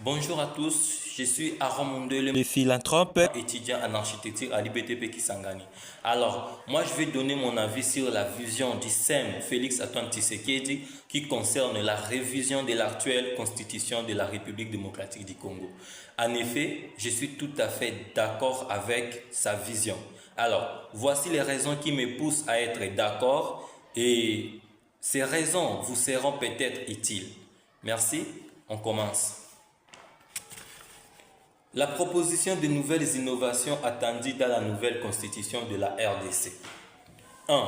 Bonjour à tous, je suis Aaron le philanthrope, étudiant en architecture à l'IBTP Kisangani. Alors, moi je vais donner mon avis sur la vision du SEM Félix Antoine Tshisekedi qui concerne la révision de l'actuelle constitution de la République démocratique du Congo. En effet, je suis tout à fait d'accord avec sa vision. Alors, voici les raisons qui me poussent à être d'accord et ces raisons vous seront peut-être utiles. Merci, on commence. La proposition de nouvelles innovations attendues dans la nouvelle constitution de la RDC. 1.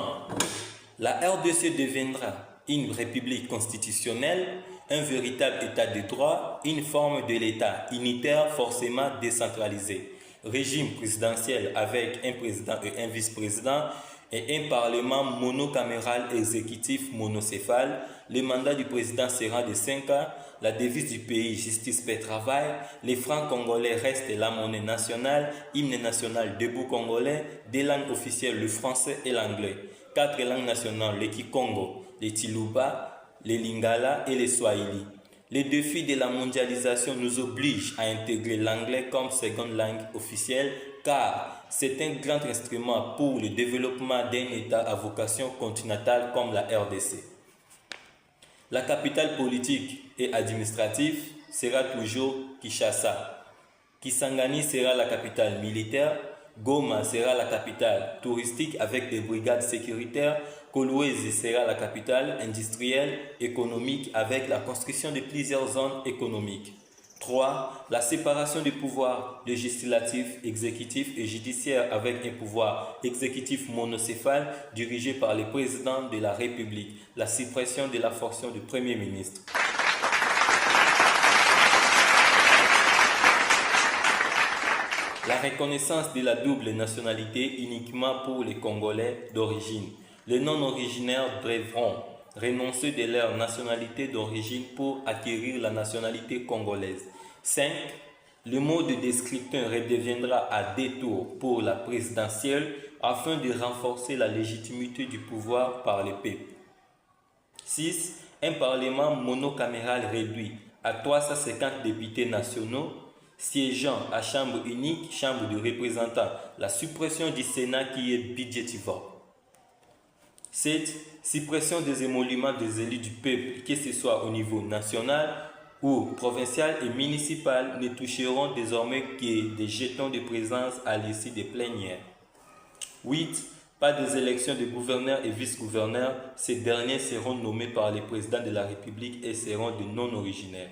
La RDC deviendra une république constitutionnelle, un véritable état de droit, une forme de l'état unitaire forcément décentralisé, régime présidentiel avec un président et un vice-président et un parlement monocaméral exécutif monocéphale. Le mandat du président sera de 5 ans. La devise du pays, justice, paix, travail. Les francs congolais restent la monnaie nationale. Hymne national debout congolais. Des langues officielles, le français et l'anglais. 4 langues nationales, le Kikongo, le Tiluba, le Lingala et le Swahili. Les défis de la mondialisation nous obligent à intégrer l'anglais comme seconde langue officielle car c'est un grand instrument pour le développement d'un État à vocation continentale comme la RDC. La capitale politique et administrative sera toujours Kinshasa. Kisangani sera la capitale militaire. Goma sera la capitale touristique avec des brigades sécuritaires. Kolwezi sera la capitale industrielle économique avec la construction de plusieurs zones économiques. 3. La séparation des pouvoirs législatif, exécutif et judiciaire avec un pouvoir exécutif monocéphale dirigé par le président de la République. La suppression de la fonction du Premier ministre. La reconnaissance de la double nationalité uniquement pour les Congolais d'origine. Les non-originaires devront renoncer de leur nationalité d'origine pour acquérir la nationalité congolaise. 5. Le mode de scrutin redeviendra à deux tours pour la présidentielle afin de renforcer la légitimité du pouvoir par le peuple. 6. Un parlement monocaméral réduit à 350 députés nationaux siégeant à chambre unique, chambre de représentants, la suppression du Sénat qui est budgétivore. 7. Suppression des émoluments des élus du peuple, que ce soit au niveau national ou provincial et municipal, ne toucheront désormais que des jetons de présence à l'issue des plénières. 8. Pas des élections de gouverneurs et vice-gouverneurs, ces derniers seront nommés par le président de la République et seront de non-originaires.